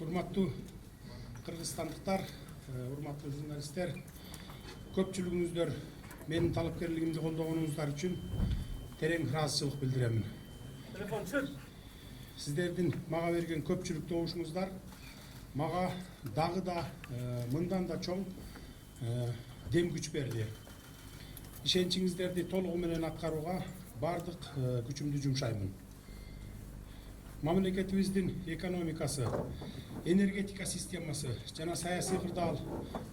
Урматтуу кыргызстандыктар, урматтуу журналисттер, көпчүлүгүңүздөр менин талапкерлигимди колдогонуңуздар үчүн терең ыраазычылык билдирем. Сиздердин мага берген көпчүлүк добушуңуздар мага дагы да мындан да чоң дем күч берди. Ишеничиңиздерди толугу менен аткарууга бардык күчүмдү жумшаймын. Мамлекетибиздин экономикасы, энергетика системасы жана саясий кырдаал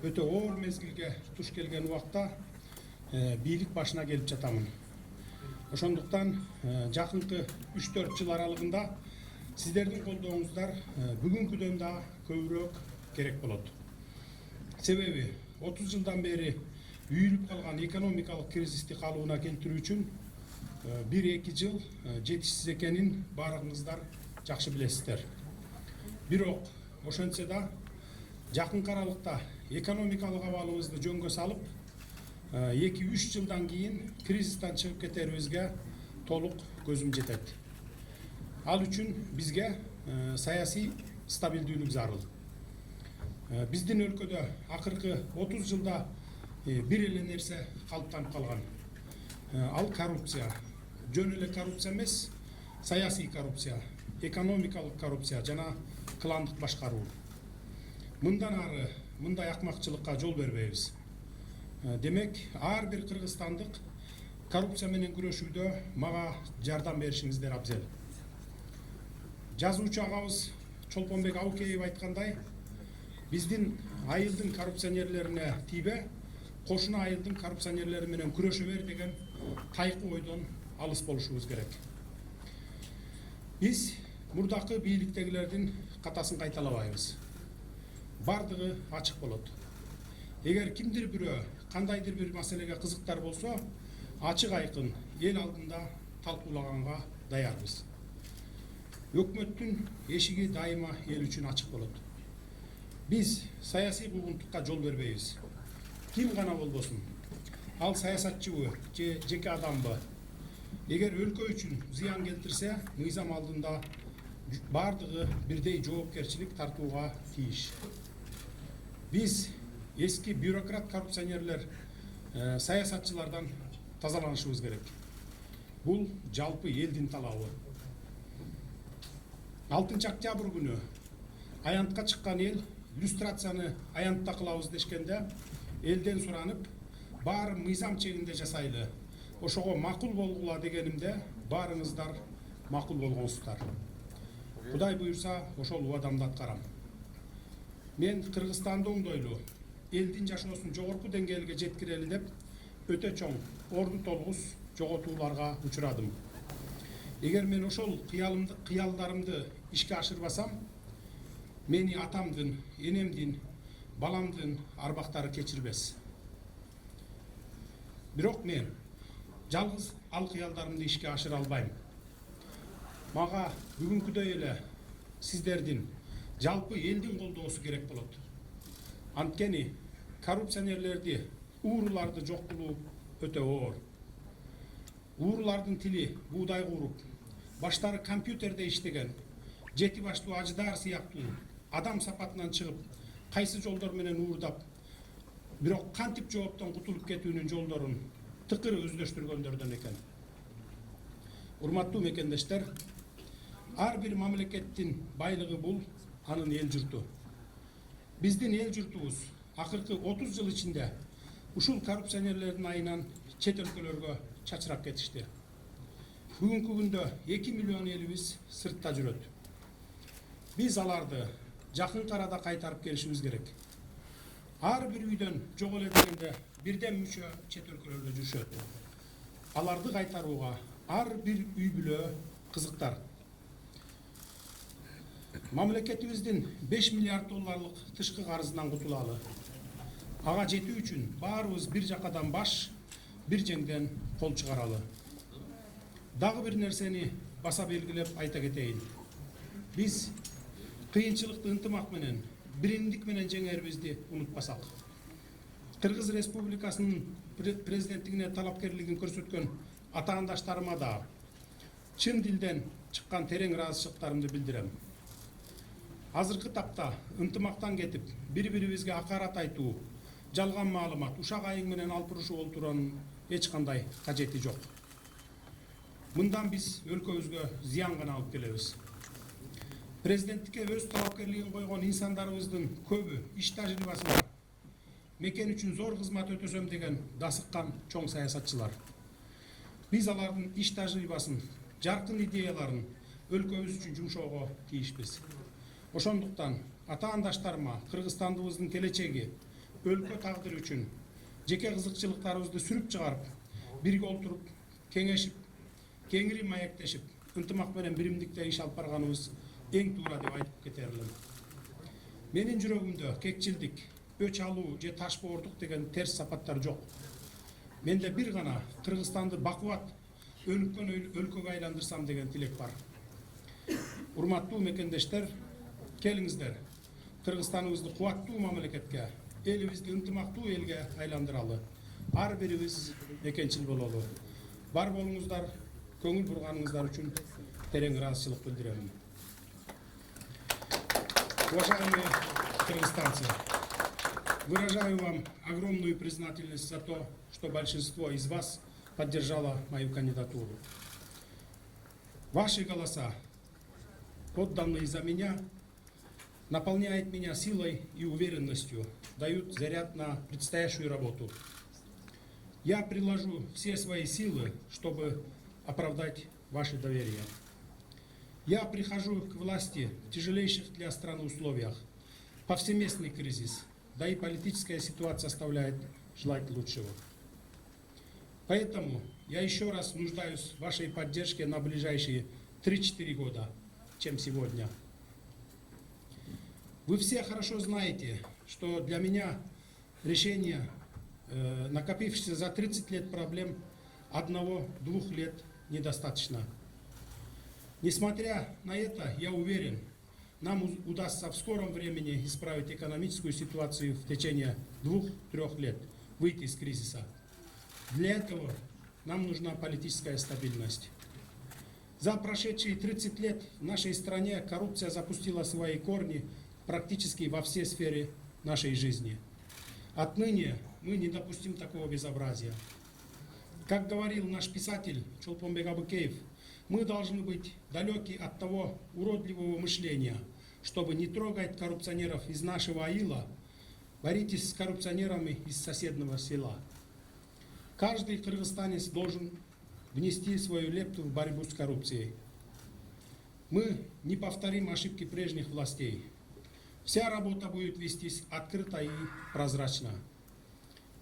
өтө оор мезгилге туш келген убакта бийлик башына келип жатамын. Ошондуктан жакынкы 3-4 жыл аралыгында сиздердин колдооңуздар бүгүнкүдөн да көбүрөөк керек болот. Себеби 30 жылдан бери үйүлүп калган экономикалык кризисти калыбына келтирүү үчүн 1-2 жыл жетишсиз экенин баарыңыздар жакшы билесиздер. Бирок ошентсе да жакынкы аралыкта экономикалык абалыбызды жөнгө салып 2-3 жылдан кийин кризистен чыгып кетерибизге толук көзүм жетет. Ал үчүн бизге саясий стабилдүүлүк зарыл. Биздин өлкөдө акыркы 30 жылда бир эле нерсе калыптанып калган. Ал коррупция. Жөн эле коррупция эмес, саясий коррупция, экономикалык коррупция жана кландык башкаруу. Мындан ары мындай акмакчылыкка жол бербейбиз. Демек, ар бир кыргызстандык коррупция менен күрөшүүдө мага жардам беришиңиздер абзел. Жазуучу агабыз Чолпонбек Абукеев айткандай, биздин айылдын коррупционерлерине тийбе, кошуна айылдын коррупционерлери менен күрөшө бер деген тайкы ойдон алыс болушубуз керек. Биз мурдакы бийликтегилердин катасын кайталабайбыз. Бардыгы ачык болот. Эгер кимдир бирөө кандайдыр бир маселеге кызыктар болсо, ачык айкын эл алдында талкуулаганга даярбыз. Өкмөттүн эшиги дайыма эл үчүн ачык болот. Биз саясий куугунтукка жол бербейбиз. Ким гана болбосун, ал саясатчыбы же жеке адамбы, эгер өлкө үчүн зыян келтирсе, мыйзам алдында бардыгы бирдей жоопкерчилик тартууга тийиш. Биз эски бюрократ коррупционерлер, саясатчылардан тазаланышыбыз керек. Бул жалпы элдин талабы. 6 октябрь күнү аянтка чыккан эл иллюстрацияны аянтта кылабыз дешкенде, элден суранып, баары мыйзам чегинде жасайлы. Ошого макул болгула дегенимде, баарыңыздар макул болгонсуздар. Кудай буйрса, ошол убадамды аткарам. Мен Кыргызстанды оңдойлу, элдин жашоосун жогорку деңгээлге жеткирели деп, өтө чоң, орун толгус жоготууларга учурадым. Эгер мен ошол кыялдарымды ишке ашырбасам, мени атамдын, энемдин, баламдын арбактары кечирбес. Бирок мен жалгыз ал кыялдарымды ишке ашыра албайм. Мага бүгүнкүдөй эле сиздердин, жалпы элдин колдоосу керек болот. Анткени коррупционерлерди, ууруларды жок кылуу өтө оор. Уурулардын тили буудай кууруп, баштары компьютерде иштеген, жети баштуу ажыдар сыяктуу адам сапатынан чыгып, кайсы жолдор менен уурдап, бирок кантип жооптон кутулуп кетүүнүн жолдорун тыкыр өздөштүргөндөрдөн экен. Урматтуу мекендештер, ар бир мамлекеттин байлыгы бул анын эл журту. Биздин эл журтубуз акыркы 30 жыл ичинде ушул коррупционерлердин айынан чет өлкөлөргө чачырап кетишти. Бүгүнкү күндө 2 миллион элибиз сыртта жүрөт. Биз аларды жакын арада кайтарып келишибиз керек. Ар бир үйдөн жок эле дегенде бирден мүчө чет өлкөлөрдө жүрүшөт. Аларды кайтарууга ар бир үй бүлө кызыктар. Мамлекетибиздин 5 миллиард долларлык тышкы карызынан кутулалы. Ага жетүү үчүн баарыбыз бир жакадан баш, бир жеңден кол чыгаралы. Дагы бир нерсени баса белгилеп айта кетейин. Биз кыйынчылыкты ынтымак менен, биримдик менен жеңерибизди унутпасак. Кыргыз Республикасынын президенттигине талапкерлигин көрсөткөн атаандаштарыма да чын дилден чыккан терең ыраазычылыктарымды билдирем. азыркы тапта ынтымактан кетип, бири-бирибизге акарат айтуу, жалган маалымат, ушак айың менен алпырышуу олтуруунун эч кандай кажети жок. Мындан биз өлкөбүзгө зыян гана алып келебиз. Президенттикке өз талапкерлигин койгон инсандарыбыздын көбү иш тажрыйбасы бар, мекен үчүн зор кызмат өтөсөм деген дасыккан чоң саясатчылар. Биз алардын иш тажрыйбасын, жаркын идеяларын өлкөбүз үчүн жумшоого тийишпиз. Ошондуктан ата-андаштарыма Кыргызстандыбыздын келечеги, өлкө тагдыры үчүн жеке кызыкчылыктарыбызды сүрүп чыгарып, бирге олтуруп, кеңешип, кеңири маектешип, ынтымак менен биримдикте иш алып барганыбыз эң туура деп айтып кетер элем. Менин жүрөгүмдө кекчилдик, өч алуу же ташбоордук деген терс сапаттар жок. Менде бир гана Кыргызстанды бакубат, өнүккөн өлкөгө айландырсам деген тилек бар. Урматтуу мекендештер, келиңиздер, Кыргызстаныбызды кубаттуу мамлекетке, элибизди ынтымактуу элге айландыралы. Ар бирибиз мекенчил бололу. Бар болуңуздар, көңүл бурганыңыздар үчүн терең ыраазычылык билдирем. Уважаемые кыргызстанцы, выражаю вам огромную признательность за то, что большинство из вас поддержало мою кандидатуру. Ваши голоса, отданные за меня, наполняют меня силой и уверенностью, дают заряд на предстоящую работу. Я приложу все свои силы, чтобы оправдать ваше доверие. Я прихожу к власти в тяжелейших для страны условиях. Повсеместный кризис, да и политическая ситуация оставляет желать лучшего. Поэтому я еще раз нуждаюсь в вашей поддержке на ближайшие 3-4 года, чем сегодня. Вы все хорошо знаете, что для меня решение накопившихся за 30 лет проблем 1-2 лет недостаточно. Несмотря на это, я уверен, нам удастся в скором времени исправить экономическую ситуацию в течение 2-3 лет, выйти из кризиса. Для этого нам нужна политическая стабильность. За прошедшие 30 лет в нашей стране коррупция запустила свои корни практически во все сферы нашей жизни. Отныне мы не допустим такого безобразия. Как говорил наш писатель Чолпонбек Абыкеев, мы должны быть далеки от того уродливого мышления, чтобы не трогать коррупционеров из нашего аила, боритесь с коррупционерами из соседнего села. Каждый кыргызстанец должен внести свою лепту в борьбу с коррупцией. Мы не повторим ошибки прежних властей. Вся работа будет вестись открыто и прозрачно.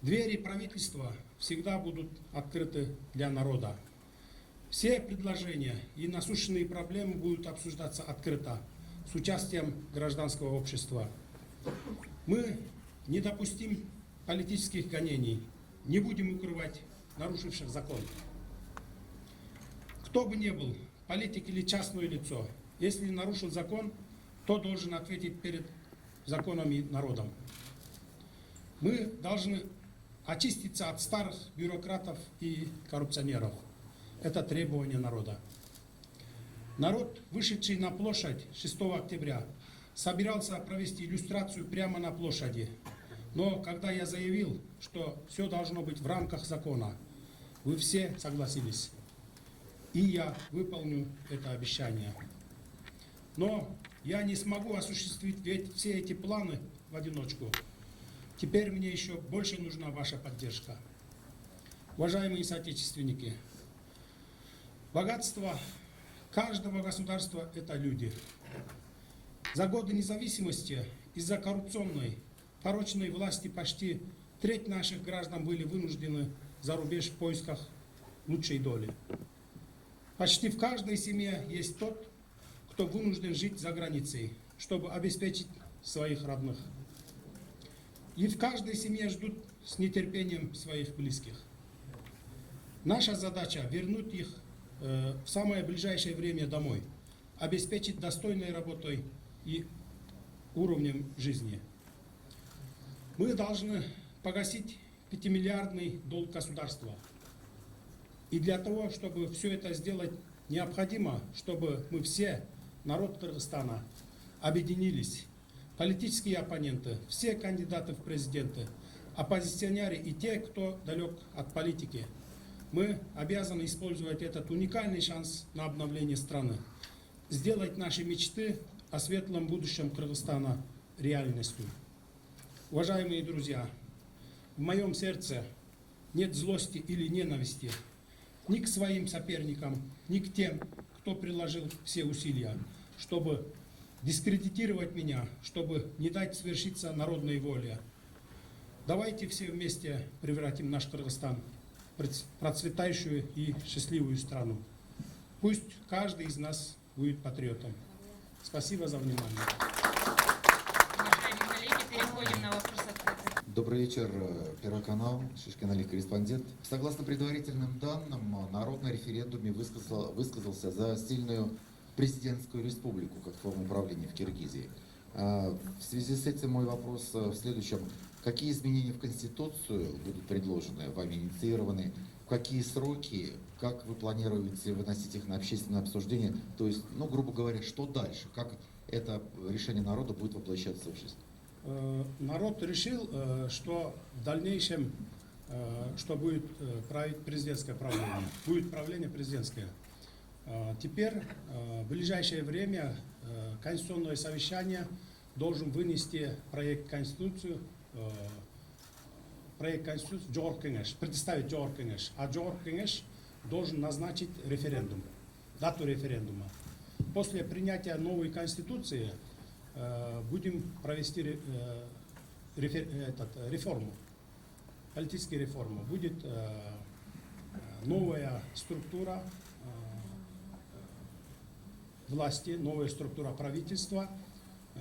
Двери правительства всегда будут открыты для народа. Все предложения и насущные проблемы будут обсуждаться открыто, с участием гражданского общества. Мы не допустим политических гонений, не будем укрывать нарушивших закон. Кто бы ни был, политик или частное лицо, если нарушил закон, то должен ответить перед законом и народом. Мы должны очиститься от старых бюрократов и коррупционеров. Это требование народа. Народ, вышедший на площадь 6 октября, собирался провести иллюстрацию прямо на площади. Но когда я заявил, что все должно быть в рамках закона, вы все согласились. И я выполню это обещание. Но я не смогу осуществить все эти планы в одиночку. Теперь мне еще больше нужна ваша поддержка. Уважаемые соотечественники, богатство каждого государства – это люди. За годы независимости из-за коррупционной, порочной власти почти треть наших граждан были вынуждены за рубеж в поисках лучшей доли. Почти в каждой семье есть тот, кто вынужден жить за границей, чтобы обеспечить своих родных. И в каждой семье ждут с нетерпением своих близких. Наша задача – вернуть их в самое ближайшее время домой, обеспечить достойной работой и уровнем жизни. Мы должны погасить 5-миллиардный долг государства. И для того, чтобы все это сделать, необходимо, чтобы мы все, народ Кыргызстана, объединились. Политические оппоненты, все кандидаты в президенты, оппозиционеры и те, кто далек от политики. Мы обязаны использовать этот уникальный шанс на обновление страны, сделать наши мечты о светлом будущем Кыргызстана реальностью. Уважаемые друзья, в моем сердце нет злости или ненависти ни к своим соперникам, ни к тем, кто приложил все усилия, чтобы дискредитировать меня, чтобы не дать свершиться народной воле. Давайте все вместе превратим наш Кыргызстан в процветающую и счастливую страну. Пусть каждый из нас будет патриотом. Спасибо за внимание. Уважаемые коллеги, переходим на вопрос открытый. Добрый вечер, Первый канал, Шишкин Олег, корреспондент. Согласно предварительным данным, народ на референдуме высказался за сильную президентскую республику как форму управления в Киргизии. В связи с этим мой вопрос в следующем. Какие изменения в Конституцию будут предложены, вами инициированы, в какие сроки, как вы планируете выносить их на общественное обсуждение? То есть, грубо говоря, что дальше? Как это решение народа будет воплощаться в жизнь? Народ решил, что в дальнейшем, что будет править президентское правление. Будет правление президентское. Теперь в ближайшее время Конституционное совещание должен вынести проект Конституции Жогорку Кеңеш, предоставить Жогорку Кеңеш, а Жогорку Кеңеш должен назначить референдум, дату референдума. После принятия новой Конституции будем провести реформу, политическую реформу. Будет новая структура власти, новая структура правительства,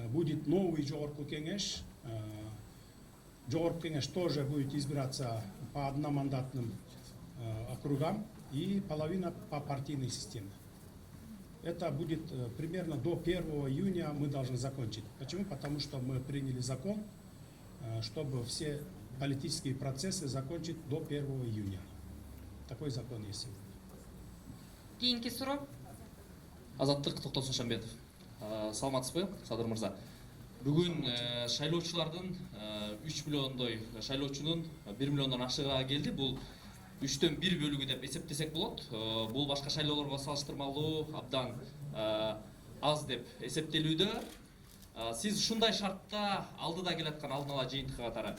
будет новый Жогорку Кеңеш. Жогорку Кеңеш тоже будет избираться по одномандатным округам и половина по партийной системе. Это будет примерно до 1 июня мы должны закончить. Почему? Потому что мы приняли закон, чтобы все политические процессы закончить до 1 июня. Такой закон есть сегодня. Кейинки суроо. Азаттык Токтосун Шамбетов. Саламатсызбы, Садыр мырза. Бүгүн шайлоочулардын 3 миллиондой шайлоочунун 1 миллиондон ашыга келди. Бул 3төн 1 бөлүгү деп эсептесек болот. Бул башка шайлоолорго салыштырмалуу абдан аз деп эсептелүүдө. Сиз ушундай шартта алдыда келаткан алдын ала жыйынтыкка катары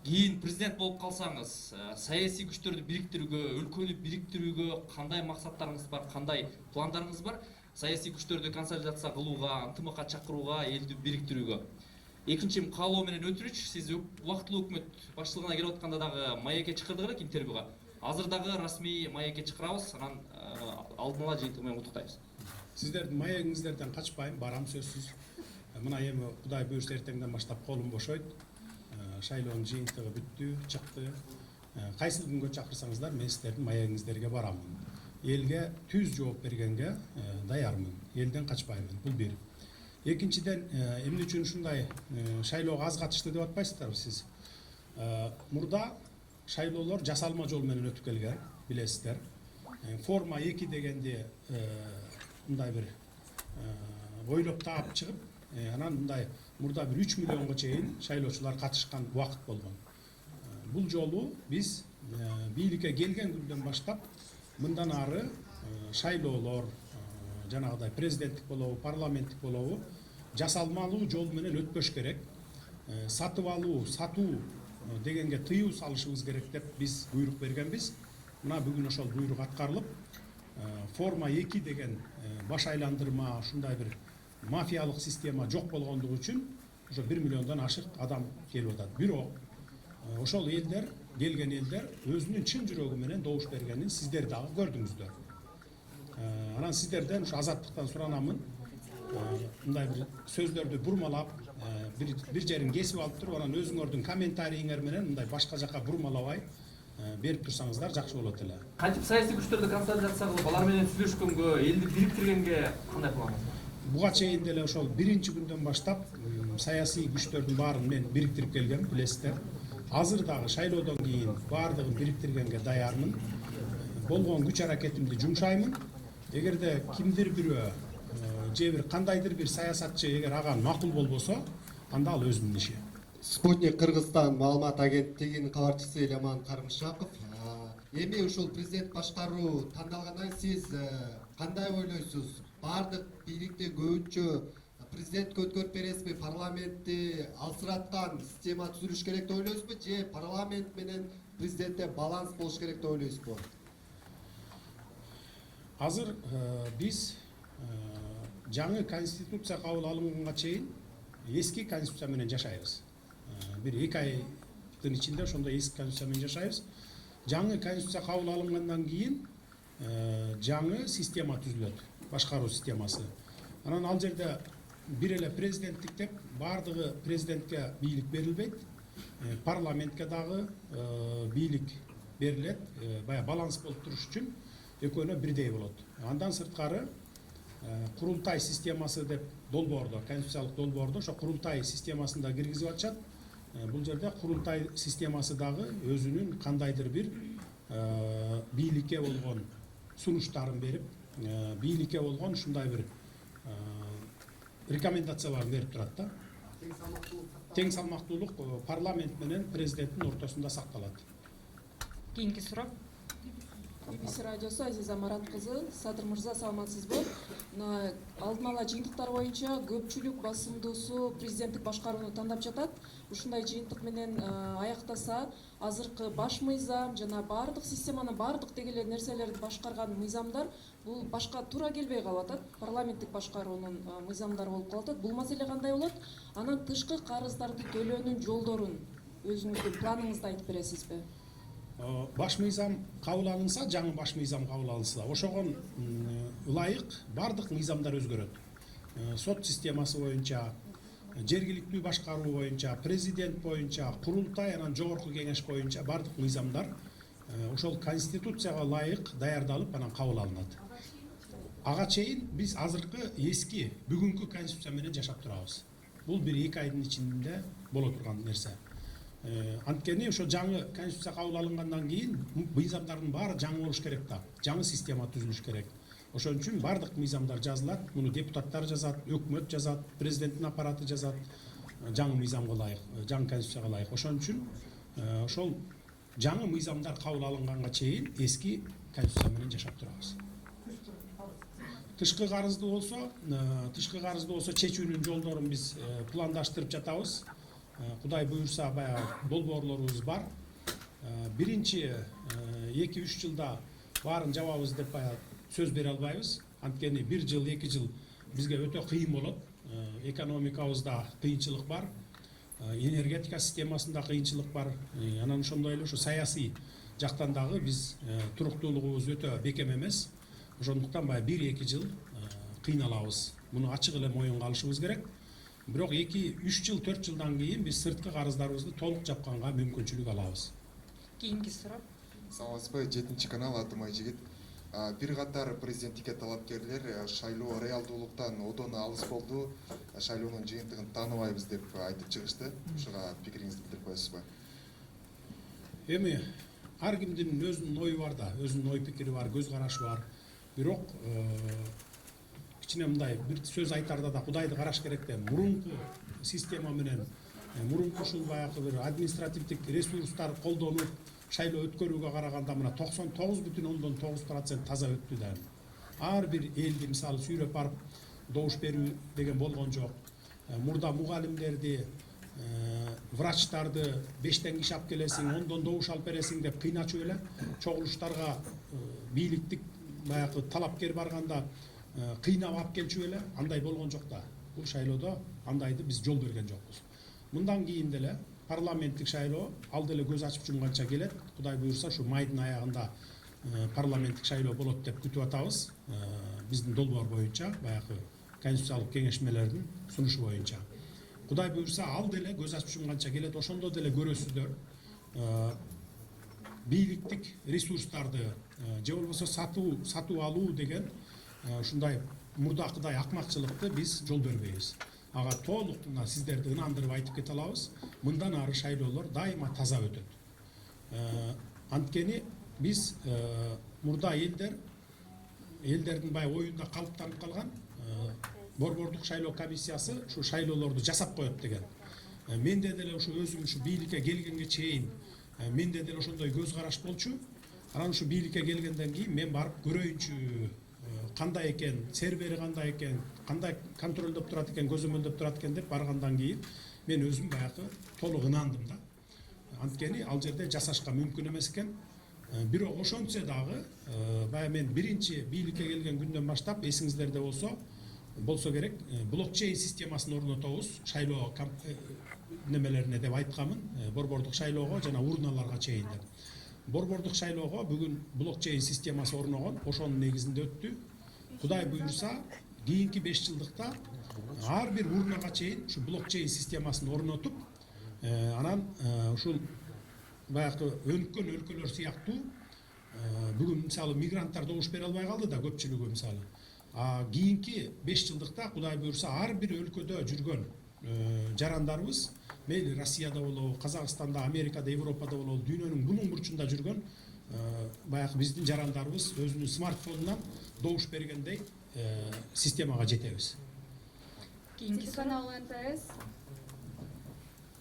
кийин президент болуп калсаңыз, саясий күчтөрдү бириктирүүгө, өлкөнү бириктирүүгө кандай максаттарыңыз бар, кандай пландарыңыз бар? Саясий күчтөрдү консолидация кылууга, ынтымакка чакырууга, элди бириктирүүгө. Экинчи каалоо менен өтүрүч, сиз убактылуу өкмөт башчылыгына келип атканда дагы маекке чакырдык элек интервьюга. Азыр дагы расмий маекке чакырабыз, анан алдын ала жыйынтык менен куттуктайбыз. Сиздердин маегиңиздерден качпайм, барам сөзсүз. Мына эми Кудай буюрса эртеңден баштап колум бошойт. Шайлоонун жыйынтыгы бүттү, чыкты. Кайсы күнгө чакырсаңыздар, мен сиздердин маегиңиздерге барамын. Элге түз жооп бергенге даярмын. Элден качпаймын. Бул бир. Экинчиден, эмне үчүн ушундай шайлоого аз катышты деп атпайсыздарбы сиз? Мурда шайлоолор жасалма жол менен өтүп келген, билесиздер. Форма 2 дегенде мындай бир ойлоп таап чыгып, анан мындай мурда бир 3 миллионго чейин шайлоочулар катышкан убакыт болгон. Бул жолу биз бийликке келген күндөн баштап мындан ары шайлоолор, жанагыдай президенттик болобу, парламенттик болобу жасалмалуу жол менен өтпөш керек. Сатып алуу, сатуу дегенге тыюу салышыбыз керек деп биз буйрук бергенбиз. Мына бүгүн ошол буйрук аткарылып, форма 2 деген баш айландырма, ушундай бир мафиялык система жок болгондугу үчүн ошо 1 миллиондон ашык адам келип атат. Бирок ошол элдер, келген элдер өзүнүн чын жүрөгү менен добуш бергенин сиздер дагы көрдүңүздөр. Анан сиздерден ушу азаттыктан суранамын. Мындай бир сөздөрдү бурмалап, бир жерин кесип алып туруп, анан өзүңөрдүн комментарийиңер менен мындай башка жака бурмалабай берип турсаңыздар жакшы болот эле. Кантип саясий күчтөрдү консолидация кылып, алар менен сүйлөшкөнгө, элди бириктиргенге кандай планыңыз бар? Буга чейин деле ошол биринчи күндөн баштап саясий күчтөрдүн баарын мен бириктирип келгем, билесиздер. Азыр дагы шайлоодон кийин баардыгын бириктиргенге даярмын. Болгон күч аракетимди жумшаймын. Эгерде кимдир бирөө же бир кандайдыр бир саясатчы эгер ага макул болбосо, анда ал өзүнүн иши. Спутник Кыргызстан маалымат агенттигинин кабарчысы Элеман Кармышаков. Эми ушул президент башкаруу тандалгандан сиз кандай ойлойсуз? Бардык бийликти көбүнчө президентке өткөрүп бересизби? Парламентти алсыраткан система түзүлүш керек деп ойлойсузбу? Же парламент менен президентте баланс болуш керек деп ойлойсузбу? Азыр биз жаңы конституция кабыл алынганга чейин эски конституция менен жашайбыз. Бир 2 айдын ичинде ошондой эски конституция менен жашайбыз. Жаңы конституция кабыл алынгандан кийин жаңы система түзүлөт, башкаруу системасы. Анан ал жерде бир эле президенттик деп бардыгы президентке бийлик берилбейт. Парламентке дагы бийлик берилет. Бая баланс болуп туруш үчүн экөөнө бирдей болот. Андан сырткары курултай системасы деп долбоордо, конституциялык долбоордо ошо курултай системасында киргизип атышат. Бул жерде курултай системасы дагы өзүнүн кандайдыр бир бийликке болгон сунуштарын берип, бийликке болгон ушундай бир рекомендацияларын берип турат да. Тең салмактуулук парламент менен президенттин ортосунда сакталат. Кийинки суроо. BBC радиосу Азиза Марат кызы, Садыр мырза саламатсызбы? Алдын ала жыйынтыктар боюнча көпчүлүк басымдуусу президенттик башкарууну тандап жатат. Ушундай жыйынтык менен аяктаса, азыркы баш мыйзам жана бардык системанын бардык дегеле нерселерди башкарган мыйзамдар бул башка туура келбей калып атат. Парламенттик башкаруунун мыйзамдары болуп калып атат. Бул маселе кандай болот? Анан тышкы карыздарды төлөөнүн жолдорун өзүңүздүн планыңызды айтып бересизби? Баш мыйзам кабыл алынса, жаңы баш мыйзам кабыл алынса, ошого ылайык бардык мыйзамдар өзгөрөт. Сот системасы боюнча, жергиликтүү башкаруу боюнча, президент боюнча, курултай, анан жогорку кеңеш боюнча бардык мыйзамдар ошол конституцияга ылайык даярдалып, анан кабыл алынат. Ага чейин биз азыркы эски, бүгүнкү конституция менен жашап турабыз. Бул бир 2 айдын ичинде боло турган нерсе. Анткени ошо жаңы конституция кабыл алынгандан кийин мыйзамдардын баары жаңы болуш керек да. Жаңы система түзүлүш керек. Ошон үчүн бардык мыйзамдар жазылат. Муну депутаттар жазат, өкмөт жазат, президенттин аппараты жазат. Жаңы мыйзамга ылайык, жаңы конституцияга ылайык. Ошон үчүн ошол жаңы мыйзамдар кабыл алынганга чейин эски конституция менен жашап турабыз. Тышкы карызды болсо чечүүнүн жолдорун биз пландаштырып жатабыз. Кудай буюрса, баягы долбоорлорубуз бар. Биринчи 2-3 жылда баарын жабабыз деп баягы сөз бере албайбыз. Анткени 1 жыл, 2 жыл бизге өтө кыйын болот. Экономикабызда кыйынчылык бар, энергетика системасында кыйынчылык бар. Анан ошондой эле ошо саясий жактан дагы биз туруктуулугубуз өтө бекем эмес. Ошондуктан баягы 1-2 жыл кыйналабыз. Муну ачык эле моюнга алышыбыз керек. Бирок 2-3 жыл, 4 жылдан кийин биз сырткы карыздарыбызды толук жапканга мүмкүнчүлүк алабыз. Кийинки суроо. Саламатсызбы, 7 канал атым Айжигит. Бир катар президенттикке талапкерлер шайлоо реалдуулуктан одон алыс болду, шайлоонун жыйынтыгын тааныбайбыз деп айтып чыгышты. Ушуга пикириңизди билдирип коесузбу? Эми ар кимдин өзүнүн ою бар да, өзүнүн ой пикири бар, көз карашы бар. Бирок кичине мындай бир сөз айтарда да Кудайды караш керек да, мурунку система менен мурунку ушул баягы бир административдик ресурстар колдонуп шайлоо өткөрүүгө караганда мына 99,9% таза өттү да. Ар бир элди мисалы сүйрөп барып добуш берүү деген болгон жок. Мурда мугалимдерди, врачтарды 5тен киши алып келесиң, 10дон добуш алып бересиң деп кыйначу эле. Чогулуштарга бийликтик баягы талапкер барганда кыйнап алып келчү эле, андай болгон жок да. Бул шайлоодо андайды биз жол берген жокпуз. Мындан кийин деле парламенттик шайлоо ал деле көз ачып жумганча келет. Кудай буюрса, ушу майдын аягында парламенттик шайлоо болот деп күтүп атабыз. Биздин долбоор боюнча, баягы конституциялык кеңешмелердин сунушу боюнча. Кудай буюрса, ал деле көз ачып жумганча келет. Ошондо деле көрөсүздөр. Бийликтик ресурстарды же болбосо сатуу алуу деген ушундай мурдакыдай акмакчылыкты биз жол бербейбиз. Ага толук сиздерди ынандырып айтып кете алабыз. Мындан ары шайлоолор дайыма таза өтөт. Анткени биз мурда элдердин бай оюнда калыптанып калган борбордук шайлоо комиссиясы ушу шайлоолорду жасап коет деген. Менде деле ушу өзүм ушу бийликке келгенге чейин менде деле ошондой көз караш болчу. Анан ушу бийликке келгенден кийин мен барып көрөйүнчү кандай экен, сервери кандай экен, кандай контролдоп турат экен, көзөмөлдөп турат экен деп баргандан кийин мен өзүм баягы толук ынандым да. Анткени ал жерде жасашка мүмкүн эмес экен. Бирок ошентсе дагы баягы мен биринчи бийликке келген күндөн баштап эсиңиздерде болсо керек, блокчейн системасын орнотобуз шайлоо немелерине деп айтканмын, борбордук шайлоого жана урналарга чейин деп. Борбордук шайлоого бүгүн блокчейн системасы орногон, ошонун негизинде өттү. Кудай буюрса, кийинки 5 жылдыкта ар бир урнага чейин ушу блокчейн системасын орнотуп, анан ушул баягы өнүккөн өлкөлөр сыяктуу бүгүн мисалы мигранттар добуш бере албай калды да көпчүлүгү мисалы. Кийинки 5 жылдыкта Кудай буюрса ар бир өлкөдө жүргөн жарандарыбыз, мейли Россияда болобу, Казакстанда, Америкада, Европада болобу, дүйнөнүн булуң бурчунда жүргөн баягы биздин жарандарыбыз өзүнүн смартфонунан добуш бергендей системага жетебиз. Кийинки суроо. Телеканал НТС.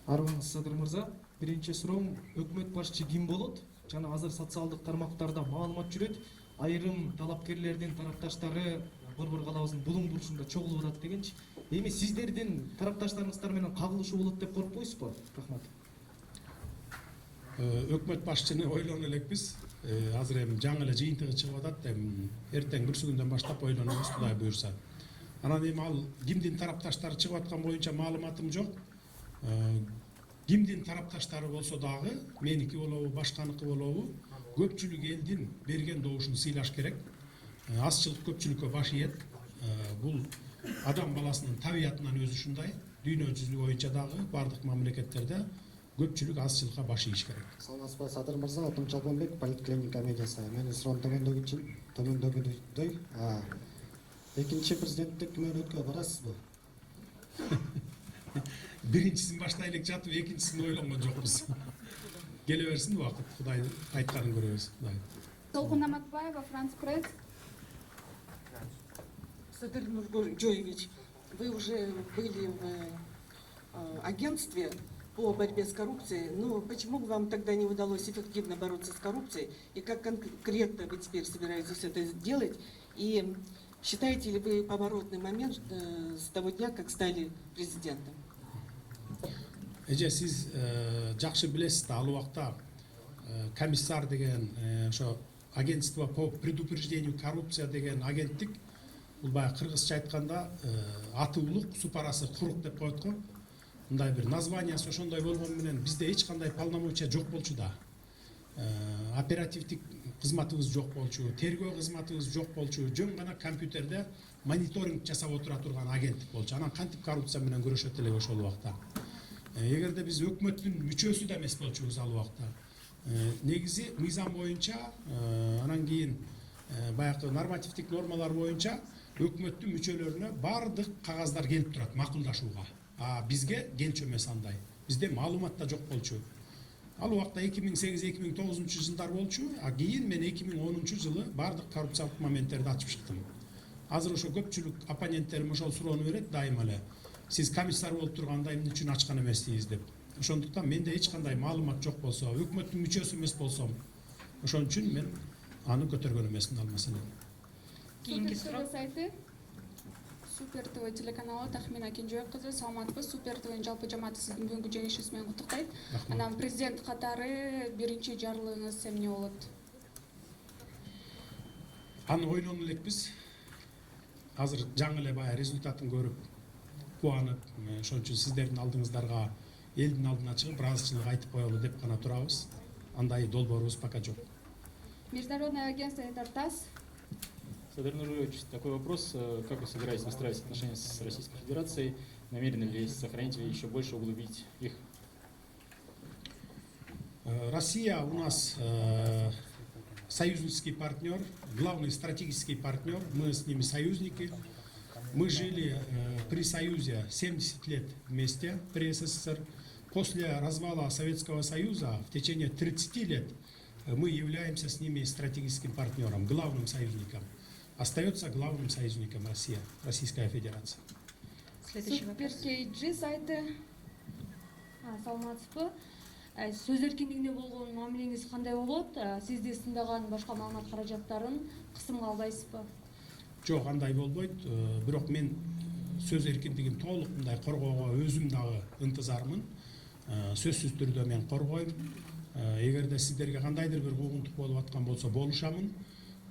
Арман Садыр мырза, биринчи суроом, өкмөт башчы ким болот? Жана азыр социалдык тармактарда маалымат жүрөт, айрым талапкерлердин тарапташтары Борбор калабызынын булуң бурчунда чогулуп атат дегенчи. Эми сиздердин тарапташтарыңыздар менен кагылышуу болот деп коркпойсузбу? Рахмат. Өкмөт башчыны ойлоно элекпиз. Азыр эми жаңы эле жыйынтыгы чыгып атат, эми эртең бүрсү күндөн баштап ойлонобуз, Кудай буюрса. Анан эми ал кимдин тарапташтары чыгып аткан боюнча маалыматым жок. Кимдин тарапташтары болсо дагы, меники болобу, башканыкы болобу, көпчүлүк элдин берген добушун сыйлаш керек. Азчылык көпчүлүккө баш ийет. Бул адам баласынын табиятынан өзү ушундай. Дүйнө жүзү боюнча дагы бардык мамлекеттерде көпчүлүк азчылыкка баш ийиш керек. Саламатсызбы, Садыр мырза, атым Чалбонбек, Политклиника медиасы. Менин суроом төмөндөгүдөй. Экинчи президенттик күмөнөткө барасызбы? Биринчисин баштай элек жатып, экинчисин ойлонгон жокпуз. Келе берсин убакыт, Кудай айтканын көрөбүз. Толкун Намакбаева, Франц Пресс. Садыр Нургоевич, вы уже были в агентстве по борьбе с коррупцией, но почему вам тогда не удалось эффективно бороться с коррупцией, и как конкретно вы теперь собираетесь это сделать, и считаете ли вы поворотный момент с того дня, как стали президентом? Эже сиз жакшы билесиз да, ал убакта комиссар деген ошо агентство по предупреждению коррупция деген агенттик, бул баягы кыргызча айтканда аты улук, су парасы курук деп коет го. Мындай бир названиясы ошондой болгон менен бизде эч кандай полномочия жок болчу да. Оперативдик кызматыбыз жок болчу, тергөө кызматыбыз жок болчу, жөн гана компьютерде мониторинг жасап отура турган агенттик болчу. Анан кантип коррупция менен күрөшөт элек ошол убакта. Эгерде биз өкмөттүн мүчөсү да эмес болчубуз ал убакта. Негизи мыйзам боюнча, анан кийин баягы нормативдик нормалар боюнча өкмөттүн мүчөлөрүнө бардык кагаздар келип турат макулдашууга. Бизге келчү эмес андай. Бизде маалымат да жок болчу. Ал убакта 2008-2009 жылдар болчу, кийин мен 2010 жылы бардык коррупциялык моменттерди ачып чыктым. Азыр ошо көпчүлүк оппоненттерим ошол суроону берет дайыма эле. Сиз комиссар болуп турганда эмне үчүн ачкан эмессиз деп. Ошондуктан менде эч кандай маалымат жок болсо, өкмөттүн мүчөсү эмес болсом, ошон үчүн мен аны көтөргөн эмесмин ал маселени. Кийинки суроо. сайты. Супер ТВ телеканалы Тахмина Кенжебек кызы, саламатсызбы. Супер ТВнин жалпы жамааты сиздин бүгүнкү жеңишиңиз менен куттуктайт. Анан президент катары биринчи жарлыгыңыз эмне болот? Аны ойлону элекпиз. Азыр жаңы эле баягы результатын көрүп кубанып, ошон үчүн сиздердин алдыңыздарга, элдин алдына чыгып, ыраазычылык айтып коелу деп гана турабыз. Андай долбоорубуз пока жок. Международное агентство Интертас. Садыр Нургоевич, такой вопрос. Как вы собираетесь выстраивать отношения с Российской Федерацией? Намерены ли сохранить или еще больше углубить их? Россия у нас союзнический партнер, главный стратегический партнер. Мы с ними союзники. Мы жили при Союзе 70 лет вместе, при СССР. После развала Советского Союза в течение 30 лет мы являемся с ними стратегическим партнером, главным союзником. остается главным союзником Россия, Российская Федерация. Следующий вопрос. Суперкейджи сайты. Саламатсызбы. Сөз эркиндигине болгон мамилеңиз кандай болот? Сизди сындаган башка маалымат каражаттарын кысымга албайсызбы? Жоқ, андай болбойт. Бирок мен сөз эркиндигин толук мындай коргоого өзүм дагы ынтызармын. Сөзсүз түрдө мен коргойм. Эгерде сиздерге кандайдыр бир куугунтук болуп аткан болсо болушамын.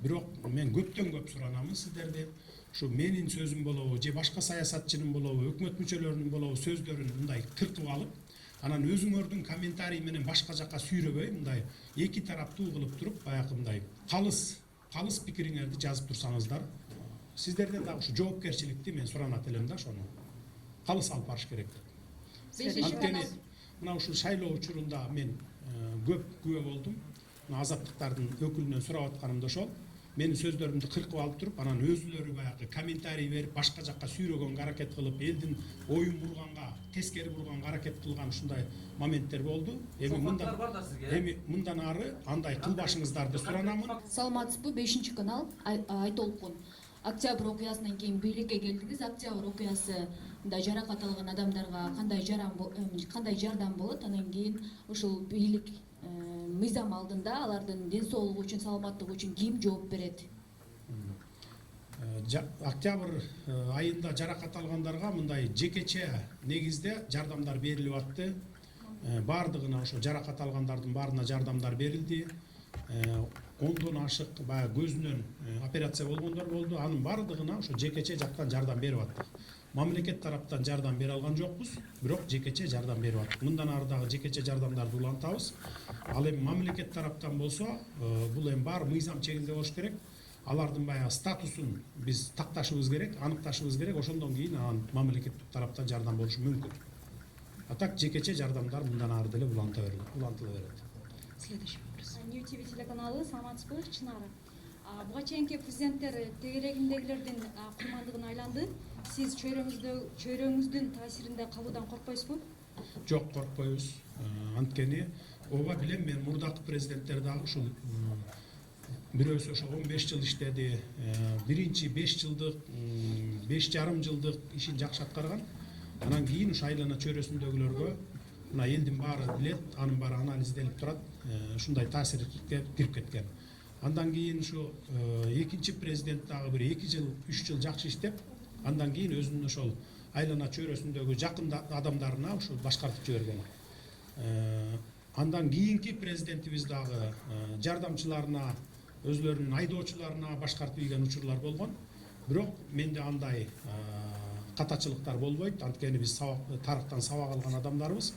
Бирок мен көптөн көп суранамын сиздерден. Ушу менин сөзүм болобу же башка саясатчынын болобу, өкмөт мүчөлөрүнүн болобу сөздөрүн мындай тыртып алып, анан өзүңөрдүн комментарий менен башка жакка сүйрөбөй, мындай эки тараптуу кылып туруп, баягы мындай калыс пикириңерди жазып турсаңыздар, сиздерден дагы ушу жоопкерчиликти мен суранат элем да, ошону калыс алып барыш керек деп. Анткени мына ушул шайлоо учурунда мен көп күбө болдум. Мына азаттыктардын өкүлүнөн сурап атканым да ошол. Менин сөздөрүмдү кыркып алып туруп, анан өзүлөрү баягы комментарий берип, башка жакка сүйрөгөнгө аракет кылып, элдин оюн бурганга, тескери бурганга аракет кылган ушундай моменттер болду. Мындан ары андай кылбашыңыздарды суранамын. Саламатсызбы, 5 канал Айтолкун. Октябрь окуясынан кийин бийликке келдиңиз. Октябрь окуясында жаракат алган адамдарга кандай жардам болот? Анан кийин ушул бийлик мыйзам алдында алардын ден соолугу үчүн, саламаттыгы үчүн ким жооп берет? Октябрь айында жаракат алгандарга мындай жекече негизде жардамдар берилип атты. Бардыгына ошо жаракат алгандардын баарына жардамдар берилди. 10дон ашык баягы көзүнөн операция болгондор болду. Анын бардыгына ошо жекече жактан жардам берип аттык. Мамлекет тараптан жардам бере алган жокпуз, бирок жекече жардам берип аттык. Мындан ары дагы жекече жардамдарды улантабыз. Ал эми мамлекет тараптан болсо, бул эми баары мыйзам чегинде болуш керек. Алардын баягы статусун биз такташыбыз керек, аныкташыбыз керек. Ошондон кийин анан мамлекет тараптан жардам болушу мүмкүн. А так жекече жардамдар мындан ары деле улантыла берет. Следующий вопрос. New TV телеканалы, саламатсызбы, Чынары. Буга чейинки президенттер тегерегиндегилердин курмандыгына айланды. Сиз чөйрөңүздүн таасиринде калуудан коркпойсузбу? Жок, коркпойбуз. Анткени ооба билем, мен мурдакы президенттер дагы ушул бирөөсү ошо 15 жыл иштеди. Биринчи 5 жылдык, 5,5 жылдык ишин жакшы аткарган. Анан кийин ушу айлана чөйрөсүндөгүлөргө мына элдин баары билет, анын баары анализделип турат. Ушундай таасирге кирип кеткен. Андан кийин ушу экинчи президент дагы бир 2 жыл, 3 жыл жакшы иштеп, андан кийин өзүнүн ошол айлана чөйрөсүндөгү жакын адамдарына ушул башкартып жиберген. Андан кийинки президентибиз дагы жардамчыларына, өзлөрүнүн айдоочуларына башкартып ийген учурлар болгон. Бирок менде андай катачылыктар болбойт. Анткени биз тарыхтан сабак алган адамдарбыз.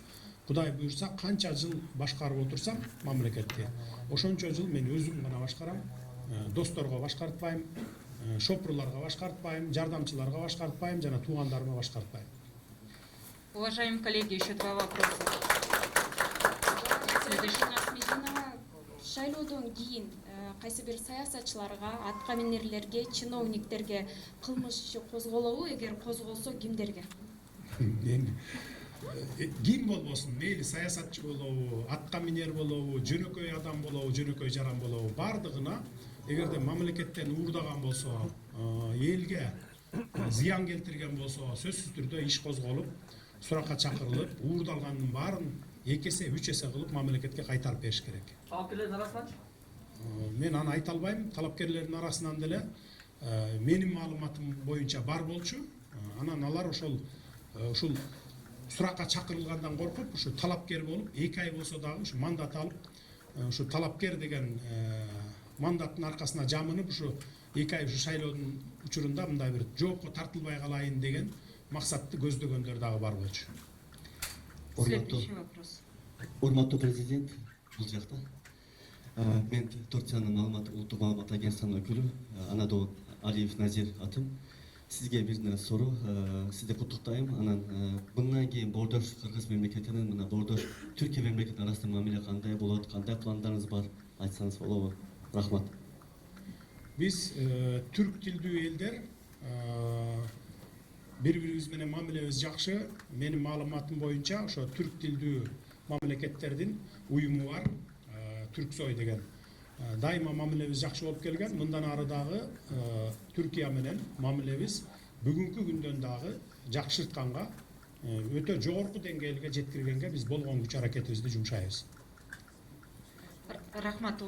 Кудай буйрса, канча жыл башкарып отурсам мамлекетти, ошончо жыл мен өзүм гана башкарам. Досторго башкартпайм, шопурларга башкартпайм, жардамчыларга башкартпайм, жана туугандарыма башкартпайм. Уважаемые коллеги, еще 2 вопроса. Шайлоодон кийин кайсы бир саясатчыларга, аткаминерлерге, чиновниктерге кылмыш иши козголобу? Эгер козголсо, кимдерге? Ким болбосун, мейли саясатчы болобу, аткаминер болобу, жөнөкөй адам болобу, жөнөкөй жаран болобу, бардыгына эгерде мамлекеттен уурдаган болсо, элге зыян келтирген болсо, сөзсүз түрдө иш козголуп, суракка чакырылып, уурдалгандын баарын 2 эсе, 3 эсе кылып мамлекетке кайтарып бериш керек. Талапкерлердин арасынан? Мен аны айта албайм. Талапкерлердин арасынан деле менин маалыматым боюнча бар болчу. Анан алар ушул суракка чакырылгандан коркуп, ушу талапкер болуп, 2 ай болсо дагы ушу мандат алып, ушу талапкер деген мандаттын аркасына жамынып, ушу 2 ай ушу шайлоодун учурунда мындай бир жоопко тартылбай калайын деген максатты көздөгөндөр дагы бар болчу. Следующий вопрос. Урматтуу президент, бул жакта мен Турциянын улуттук маалымат агентствосунун өкүлү Анадол Алиев Назир атым. Сизге бир суроо, сизди куттуктайм. Анан мындан кийин Боордош Кыргыз мамлекетинин мына Боордош Түркия мамлекетинин арасында мамиле кандай болот, кандай пландарыңыз бар, айтсаңыз болобу? Рахмат. Биз түрк тилдүү элдер бири-бирибиз менен мамилебиз жакшы. Менин маалыматым боюнча ошо түрк тилдүү мамлекеттердин уюму бар, Түрксой деген. дайыма мамилебиз жакшы болуп келген. Мындан ары дагы Түркия менен мамилебиз бүгүнкү күндөн дагы жакшыртканга, өтө жогорку деңгээлге жеткиргенге биз болгон күч аракетибизди жумшайбыз. Рахмат.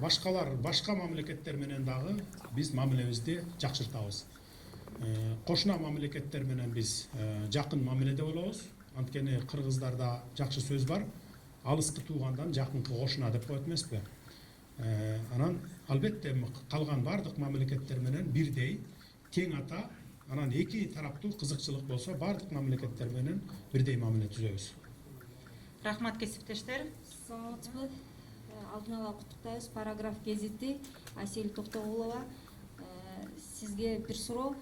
Башка мамлекеттер менен дагы биз мамилебизди жакшыртабыз. Кошуна мамлекеттер менен биз жакын мамиледе болобуз. Анткени кыргыздарда жакшы сөз бар. Алыскы туугандан жакынкы кошуна деп коет эмеспи? Анан албетте калган бардык мамлекеттер менен бирдей, тең ата, анан эки тараптуу кызыкчылык болсо бардык мамлекеттер менен бирдей мамиле түзөбүз. Рахмат кесиптештер. Саламатсызбы? Алдын ала куттуктайбыз. Параграф гезити Асель Токтогулова. Сизге бир суроо.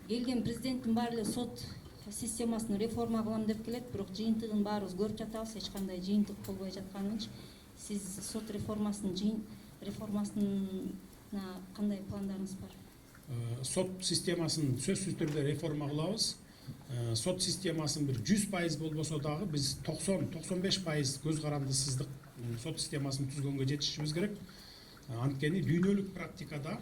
Келген президенттин баары эле сот системасын реформа кылам деп келет, бирок жыйынтыгын баарыбыз көрүп жатабыз, эч кандай жыйынтык болбой жатканын. Сиз сот реформасына кандай пландарыңыз бар? Сот системасын сөзсүз түрдө реформа кылабыз. Сот системасын бир 100% болбосо дагы биз 90-95% көз карандысыздык сот системасын түзгөнгө жетишибиз керек. Анткени дүйнөлүк практикада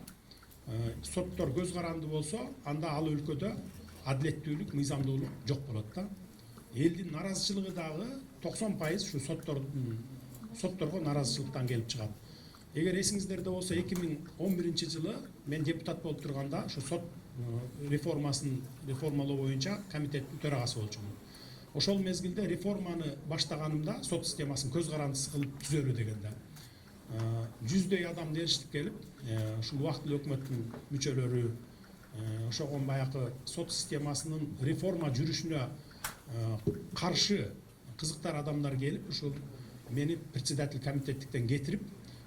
соттор көз каранды болсо, анда ал өлкөдө адилеттүүлүк, мыйзамдуулук жок болот да. Элдин наразычылыгы дагы 90% ушу сотторго наразычылыктан келип чыгат. Эгер эсиңиздерде болсо 2011 жылы мен депутат болуп турганда ушу сот реформалоо боюнча комитеттин төрагасы болчумун. Ошол мезгилде реформаны баштаганымда сот системасын көз карандысы кылып түзөлү дегенде 100дөй адам нериштип келип, ушул убактылуу өкмөттүн мүчөлөрү ошогон баягы сот системасынын реформа жүрүшүнө каршы кызыктар адамдар келип, ушул мени председатель комитеттиктен кетирип,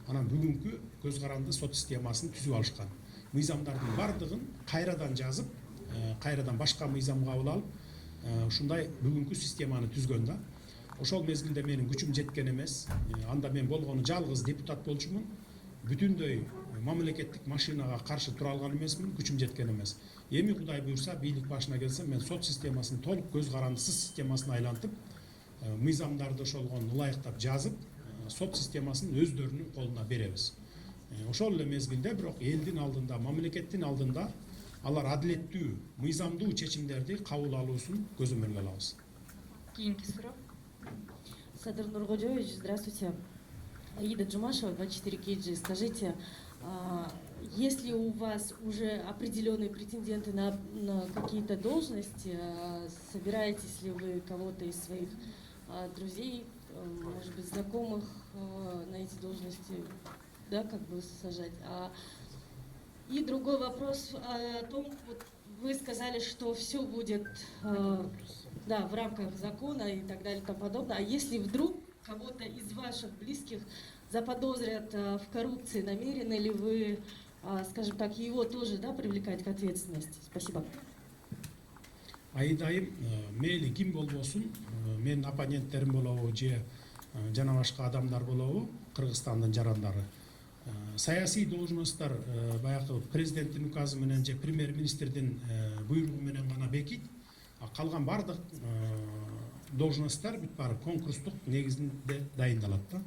анан бүгүнкү көз каранды сот системасын түзүп алышкан. Мыйзамдардын бардыгын кайрадан жазып, кайрадан башка мыйзам кабыл алып, ушундай бүгүнкү системаны түзгөн да. Ошол мезгилде менин күчүм жеткен эмес. Анда мен болгону жалгыз депутат болчумун. Бүтүндөй мамлекеттик машинага каршы тура алган эмесмин, күчүм жеткен эмес. Эми Кудай буйрса, бийлик башына келсе, мен сот системасын толук көз карандысыз системасына айлантып, мыйзамдарды ошолгон ылайыктап жазып, сот системасын өздөрүнүн колуна беребиз. Ошол эле мезгилде бирок элдин алдында, мамлекеттин алдында алар адилеттүү, мыйзамдуу чечимдерди кабыл алуусун көзөмөлгө алабыз. Кийинки суроо. Садыр Нургодёевич, здравствуйте. Аида Джумашева, 24KG. Скажите, если у вас уже определенные претенденты на какие-то должности, собираетесь ли вы кого-то из своих друзей, может быть, знакомых на эти должности, да, как бы сажать? И другой вопрос о том, вот вы сказали, что все будет да, в рамках закона и так далее и тому подобное. А если вдруг кого-то из ваших близких заподозрят в коррупции, намерены ли вы, скажем так, его тоже, да, привлекать к ответственности? Спасибо. Айдайым, мейли ким болбосун, менин оппоненттерим болобу же жана башка адамдар болобу, Кыргызстандын жарандары. Саясий должностьтар баягы президенттин указы менен же премьер-министрдин буйругу менен гана бекит, а калган бардык должностьтар бүт баары конкурстук негизинде дайындалат да.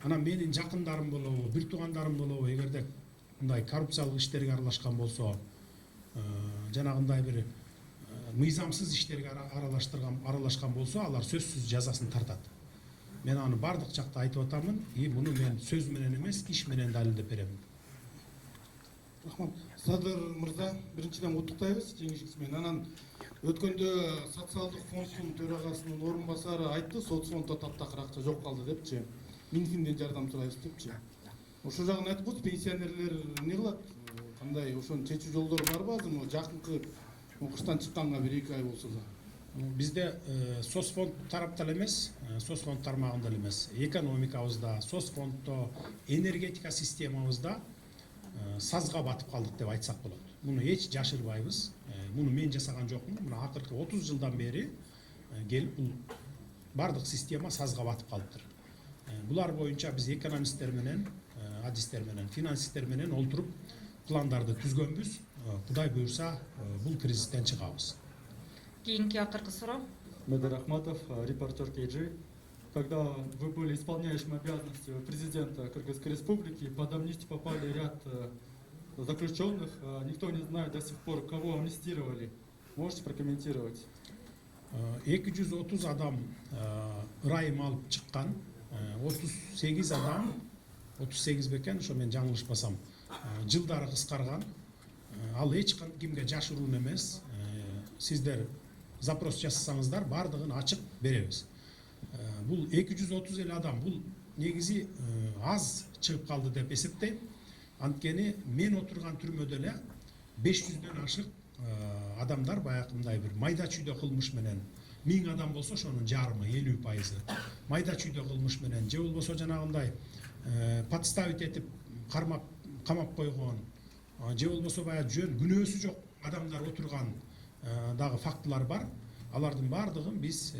Анан менин жакындарым болобу, бир туугандарым болобу, эгерде мындай коррупциялык иштерге аралашкан болсо, жанагындай бир мыйзамсыз иштерге аралашкан болсо, алар сөзсүз жазасын тартат. Мен аны бардык жакта айтып атамын, муну мен сөз менен эмес, иш менен далилдеп берем. Рахмат. Садыр мырза, биринчиден куттуктайбыз жеңишиңиз менен. Анан өткөндө социалдык фонддун төрагасынын орун басары айтты, соцфонддо таптакыр акча жок калды депчи. Минфинден жардам сурайбыз депчи. Ошол жагын айткыз, пенсионерлер эмне кылат? Кандай ошонун чечүү жолдору барбы азыр? Жакынкы кыштан чыкканга 1-2 ай болсо да. Бизде соцфонд тараптал эмес, соцфонд тармагында эмес. Экономикабызда, соцфонддо, энергетика системабызда сазга батып калдык деп айтсак болот. Муну эч жашырбайбыз. Муну мен жасаган жокмун. Мына акыркы 30 жылдан бери келип бул бардык система сазга батып калыптыр. Булар боюнча биз экономисттер менен, адистер менен, финансисттер менен олтуруп пландарды түзгөнбүз. Кудай буйрса, бул кризистен чыгабыз. Кийинки акыркы суроо. Медер Ахматов, репортер KG. когда вы были исполняющим обязанности президента Кыргызской Республики, под амнистию попали ряд заключенных. Никто не знает до сих пор, кого амнистировали. Можете прокомментировать? 230 адам ырайым алып чыккан, 38 адам, 38 бекен, ошо мен жаңылышпасам, жылдары кыскарган. Ал эч кимге жашыруун эмес. Сиздер запрос жасасаңыздар, бардыгын ачык беребиз. Бул 230 эле адам, бул негизи аз чыгып калды деп эсептейм. Анткени мен отурган түрмөдө эле 500дөн ашык адамдар баягындай бир майда чүйдө кылмыш менен 1000 адам болсо ошонун жарымы 50% майда чүйдө кылмыш менен же болбосо жанагындай подставить этип камап койгон же болбосо баягы жөн күнөөсү жок адамдар отурган дагы фактылар бар. Алардын бардыгын биз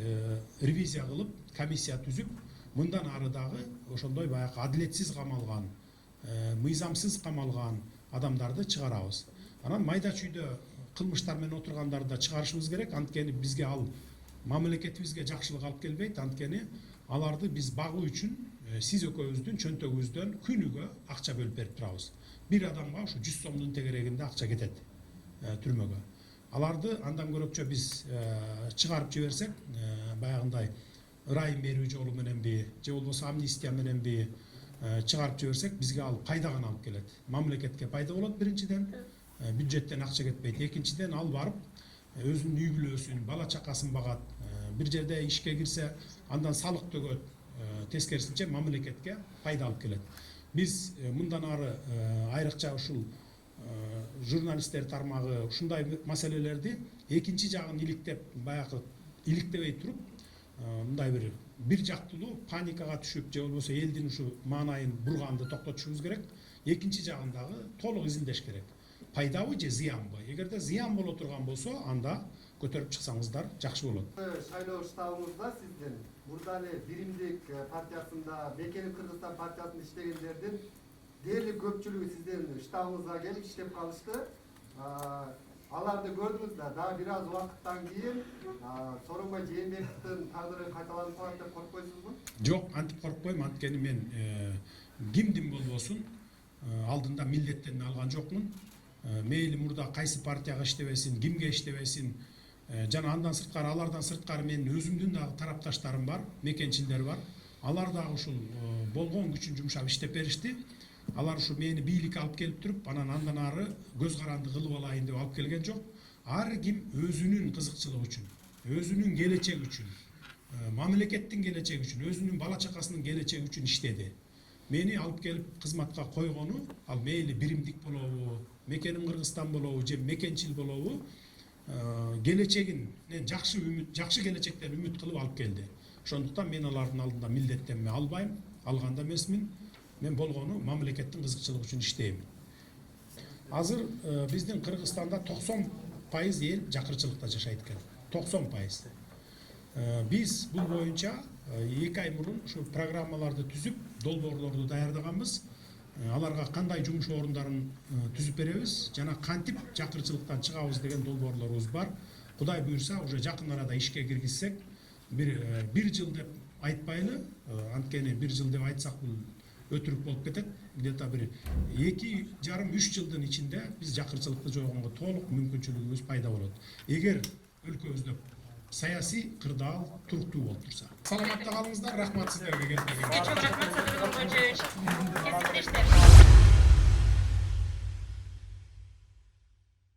ревизия кылып, комиссия түзүп, мындан ары дагы ошондой баягы адилетсиз камалган, мыйзамсыз камалган адамдарды чыгарабыз. Анан майда чүйдө кылмыштар менен отургандарды да чыгарышыбыз керек. Анткени бизге ал мамлекетибизге жакшылык алып келбейт. Анткени аларды биз багуу үчүн сиз экөөбүздүн чөнтөгүбүздөн күнүгө акча бөлүп берип турабыз. Бир адамга ушу 100 сомдун тегерегинде акча кетет түрмөгө. Аларды андан көрөкчө биз чыгарып жиберсек, баягындай ырайым берүү жолу мененби, же болбосо амнистия мененби чыгарып жиберсек, бизге ал пайда гана алып келет. Мамлекетке пайда болот биринчиден, бюджеттен акча кетпейт. Экинчиден ал барып өзүнүн үй бүлөсүн, бала чакасын багат. Бир жерде ишке кирсе, андан салык төгөт. Тескерисинче мамлекетке пайда алып келет. Биз мындан ары айрыкча ушул журналисттер тармагы ушундай маселелерди экинчи жагын иликтеп, баягы иликтебей туруп, мындай бир жактылуу паникага түшүп, же болбосо элдин ушу маанайын бурганды токтотушубуз керек. Экинчи жагындагы толук изилдеш керек. Пайдабы же зыянбы? Эгерде зыян боло турган болсо, анда көтөрүп чыксаңыздар жакшы болот. Шайлоо штабыңызда сиздин мурда эле Биримдик партиясында, Мекеним Кыргызстан партиясында иштегендердин дээрлик көпчүлүгү сиздин штабыңызга келип иштеп калышты. Аларды көрдүңүз да, дагы бир аз убакыттан кийин Сооронбай Жээнбековдун тагдыры кайталанып калат деп коркпойсузбу? Жок, антип коркпойм. Анткени мен кимдин болбосун алдында милдеттенме алган жокмун. Мейли мурда кайсы партияга иштебесин, кимге иштебесин, жана андан сырткары, алардан сырткары менин өзүмдүн дагы тарапташтарым бар, мекенчилер бар. Алар дагы ушул болгон күчүн жумшап иштеп беришти. Алар ушу мени бийликке алып келип туруп, андан ары көз каранды кылып алайын деп алып келген жок. Ар ким өзүнүн кызыкчылыгы үчүн, өзүнүн келечеги үчүн, мамлекеттин келечеги үчүн, өзүнүн бала чакасынын келечеги үчүн иштеди. Мени алып келип кызматка койгону, ал мейли Биримдик болобу, Мекеним Кыргызстан болобу, же мекенчил болобу, келечегинен жакшы келечектен үмүт кылып алып келди. Ошондуктан мен алардын алдында милдеттенме албайм, алганда эмесмин. Мен болгону мамлекеттин кызыкчылыгы үчүн иштейм. Азыр биздин Кыргызстанда 90% эл жакырчылыкта жашайт экен. 90%. Биз бул боюнча 2 ай мурун ушу программаларды түзүп, долбоорлорду даярдаганбыз. Аларга кандай жумуш орундарын түзүп беребиз, жана кантип жакырчылыктан чыгабыз деген долбоорлорубуз бар. Кудай буйрса, уже жакын арада ишке киргизсек, бир жыл деп айтпайлы, анткени бир жыл деп айтсак бул өтүрүк болуп кетет. Где-то бир 2,5-3 жылдын ичинде биз жакырчылыкты жойгонго толук мүмкүнчүлүгүбүз пайда болот. Эгер өлкөбүздө саясий кырдаал туруктуу болуп турса. Саламатта калыңыздар, рахмат сиздерге келгениңизге. Çok rahmat Sadır Kılıçdaroğlu. Kesinleşti.